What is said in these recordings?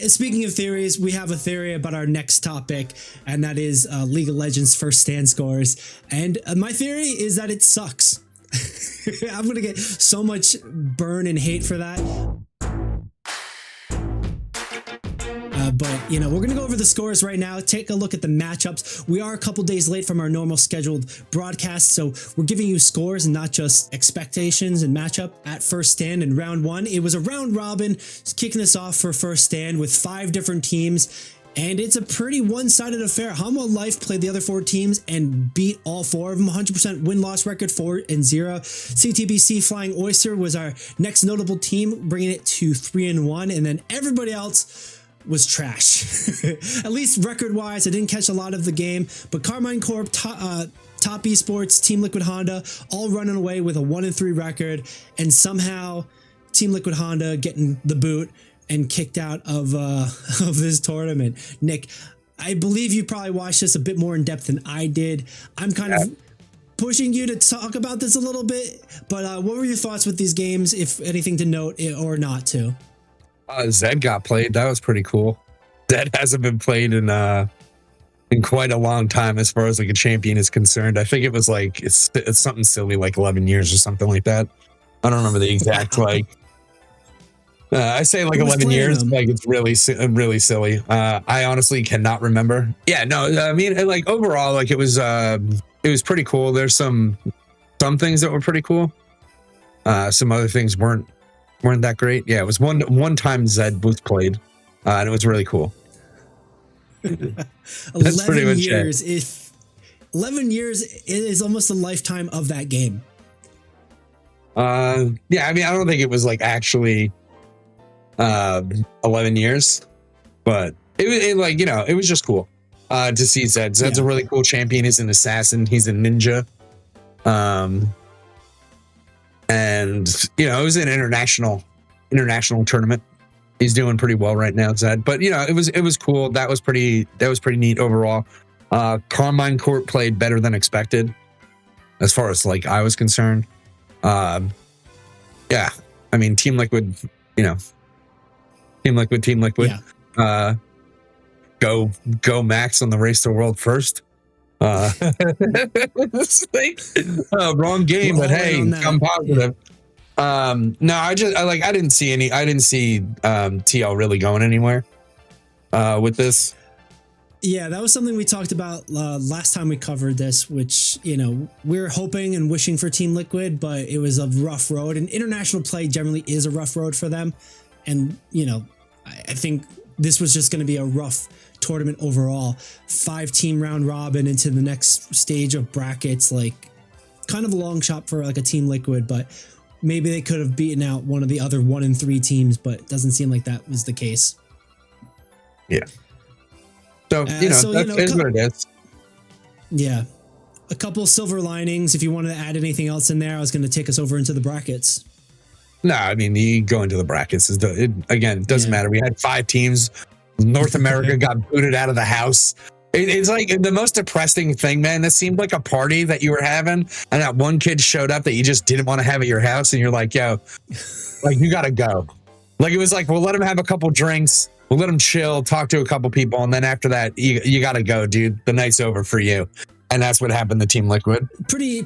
speaking of theories, we have a theory about our next topic, and that is League of Legends first stand scores. And my theory is that it sucks. I'm going to get so much burn and hate for that. But, you know, we're going to go over the scores right now, take a look at the matchups. We are a couple days late from our normal scheduled broadcast, so we're giving you scores and not just expectations and matchup at first stand in round one. It was a round robin, kicking us off for first stand with 5 different teams. And it's a pretty one-sided affair. Hanwha Life played the other 4 teams and beat all 4 of them. 100% win-loss record, 4-0. CTBC Flying Oyster was our next notable team, bringing it to 3-1. And then everybody else was trash. At least record-wise, I didn't catch a lot of the game. But Carmine Corp, Top Esports, Team Liquid Honda, all running away with a 1-3 record. And somehow, Team Liquid Honda getting the boot and kicked out of this tournament. Nick, I believe you probably watched this a bit more in depth than I did. I'm kind of pushing you to talk about this a little bit, but what were your thoughts with these games, if anything to note or not to? Zed got played. That was pretty cool. Zed hasn't been played in quite a long time as far as like a champion is concerned. I think it was like it's something silly like 11 years or something like that. I don't remember the exact like. I say like 11 years, like it's really silly. I honestly cannot remember. Yeah, no, I mean, like overall, like it was pretty cool. There's some things that were pretty cool. Some other things weren't that great. Yeah, it was one time Zed was played, and it was really cool. That's pretty much years. If 11 years is almost a lifetime of that game. Yeah, I mean, I don't think it was like actually 11 years, but it like, you know, it was just cool to see Zed. Zed's a really cool champion. He's an assassin. He's a ninja. And you know, it was an international tournament. He's doing pretty well right now, Zed. But you know, it was cool. That was pretty neat overall. Carmine Court played better than expected, as far as like I was concerned. Yeah, I mean, Team Liquid, you know. Team Liquid. Yeah. Go Max on the race to world first. Wrong game, but hey, I'm positive. No, I didn't see TL really going anywhere with this. Yeah, that was something we talked about last time we covered this, which, you know, we're hoping and wishing for Team Liquid, but it was a rough road, and international play generally is a rough road for them. And, you know, I think this was just going to be a rough tournament overall. 5-team round robin into the next stage of brackets, like kind of a long shot for like a Team Liquid, but maybe they could have beaten out one of the other 1-3 teams, but it doesn't seem like that was the case. Yeah. So, that is what it is. Yeah. A couple silver linings. If you wanted to add anything else in there, I was going to take us over into the brackets. No, I mean, you go into the brackets. It doesn't matter. We had 5 teams. North America got booted out of the house. It's like the most depressing thing, man. This seemed like a party that you were having, and that one kid showed up that you just didn't want to have at your house, and you're like, yo, like, you got to go. Like, it was like, we'll let him have a couple drinks. We'll let him chill, talk to a couple people, and then after that, you got to go, dude. The night's over for you. And that's what happened to Team Liquid. Pretty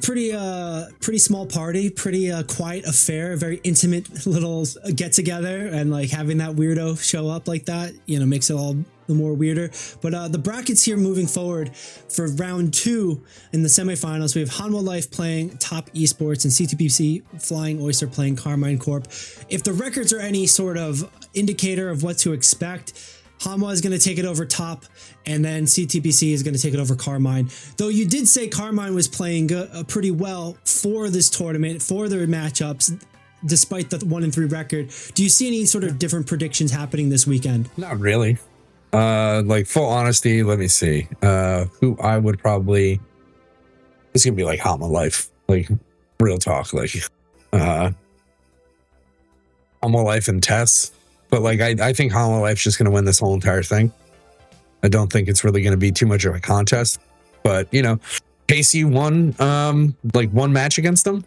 small party, pretty quiet affair, very intimate little get together, and like having that weirdo show up like that, you know, makes it all the more weirder. But the brackets here moving forward for round 2 in the semifinals, we have Hanwha Life playing Top Esports and CTBC Flying Oyster playing Carmine Corp. If the records are any sort of indicator of what to expect, Hanwha is going to take it over Top, and then CTBC is going to take it over Carmine. Though you did say Carmine was playing pretty well for this tournament, for their matchups, despite the 1-3 record. Do you see any sort of different predictions happening this weekend? Not really. Like, full honesty, let me see. Who I would probably... It's going to be like Hanwha Life. Like, real talk. Like, Hanwha Life and Tess. But like, I think Hanwha Life's just going to win this whole entire thing. I don't think it's really going to be too much of a contest. But, you know, Casey won like one match against them,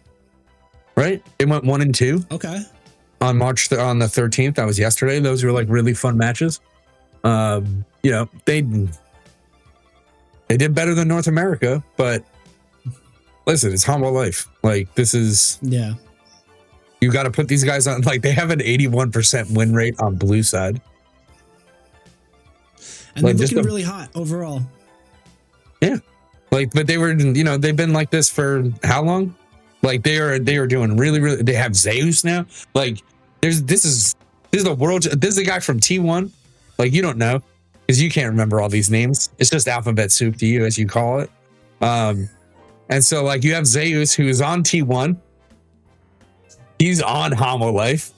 right? It went 1-2. Okay. On the 13th, that was yesterday. Those were like really fun matches. You know, they did better than North America, but listen, it's Humble Life. Like, this is, yeah. You got to put these guys on. Like, they have an 81% win rate on blue side, and like, they're looking really hot overall. Yeah, like, but they were, you know, they've been like this for how long? Like, they are doing really. They have Zeus now. Like, this is the world. This is the guy from T1. Like, you don't know because you can't remember all these names. It's just alphabet soup to you, as you call it. And so, like, you have Zeus, who is on T1. He's on Homo Life.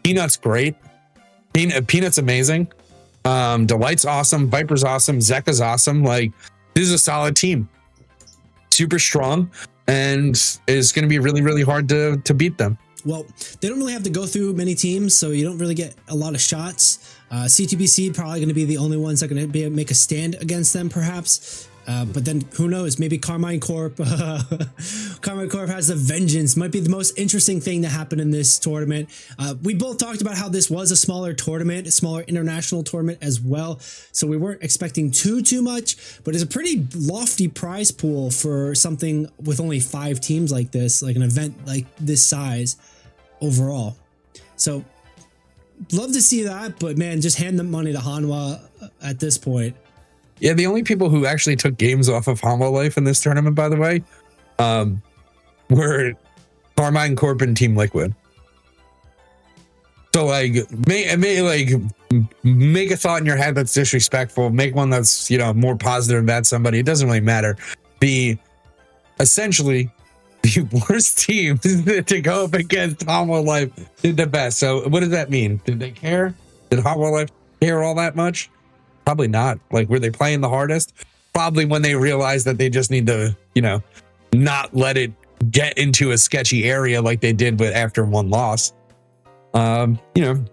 Peanut's great. Peanut's amazing. Delight's awesome. Viper's awesome. Zeka's awesome. Like, this is a solid team. Super strong. And it's going to be really hard to beat them. Well, they don't really have to go through many teams, so you don't really get a lot of shots. C2BC probably going to be the only ones that are going to be able to make a stand against them, perhaps. But then who knows? Maybe Carmine Corp. Carmine Corp has the vengeance. Might be the most interesting thing that happened in this tournament. We both talked about how this was a smaller tournament, a smaller international tournament as well. So we weren't expecting too much, but it's a pretty lofty prize pool for something with only 5 teams like this, like an event like this size overall. So love to see that, but man, just hand the money to Hanwha at this point. Yeah, the only people who actually took games off of Homo Life in this tournament, by the way, were Carmine Corp and Team Liquid. So, like, make a thought in your head that's disrespectful. Make one that's, you know, more positive about somebody. It doesn't really matter. Essentially, the worst team to go up against Homo Life did the best. So, what does that mean? Did they care? Did Homo Life care all that much? Probably not. Like, were they playing the hardest? Probably when they realized that they just need to, you know, not let it get into a sketchy area like they did with after one loss. You know,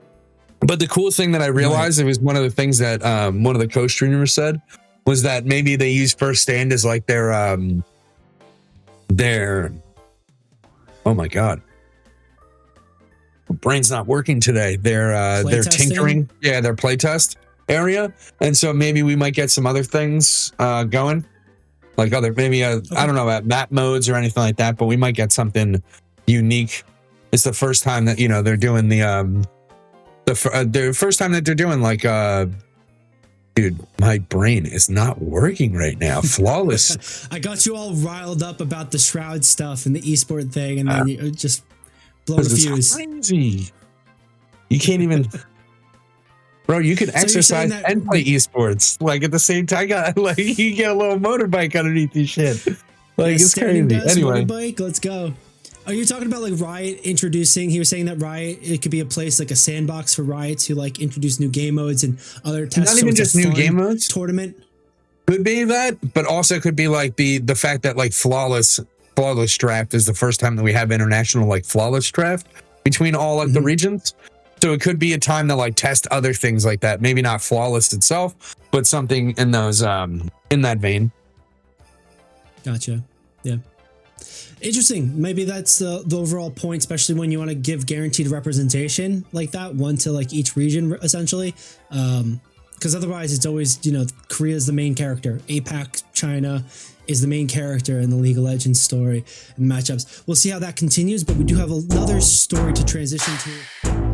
but the cool thing that I realized, it was one of the things that one of the co-streamers said, was that maybe they use First Stand as like their oh my god, brain's not working today. Their tinkering, yeah, their playtest area. And so maybe we might get some other things going, like other, maybe I don't know about map modes or anything like that, but we might get something unique. It's the first time that, you know, they're doing the first time that they're doing like dude, my brain is not working right now. Flawless. I got you all riled up about the Shroud stuff and the esport thing, and then you just blow the fuse. Crazy. You can't even. Bro, you can exercise and play esports like at the same time. Like, you get a little motorbike underneath your shit. Like, it's crazy. Anyway, motorbike, let's go. Are you talking about like Riot introducing? He was saying that Riot, it could be a place like a sandbox for Riot to like introduce new game modes and other tests. Not even just new game modes. Tournament could be that, but also could be like the fact that like flawless draft is the first time that we have international like flawless draft between all like the regions. So it could be a time to like test other things like that. Maybe not flawless itself, but something in those in that vein. Gotcha. Yeah. Interesting. Maybe that's the overall point, especially when you want to give guaranteed representation like that, one to like each region essentially. Because otherwise it's always, you know, Korea is the main character. APAC, China is the main character in the League of Legends story and matchups. We'll see how that continues, but we do have another story to transition to.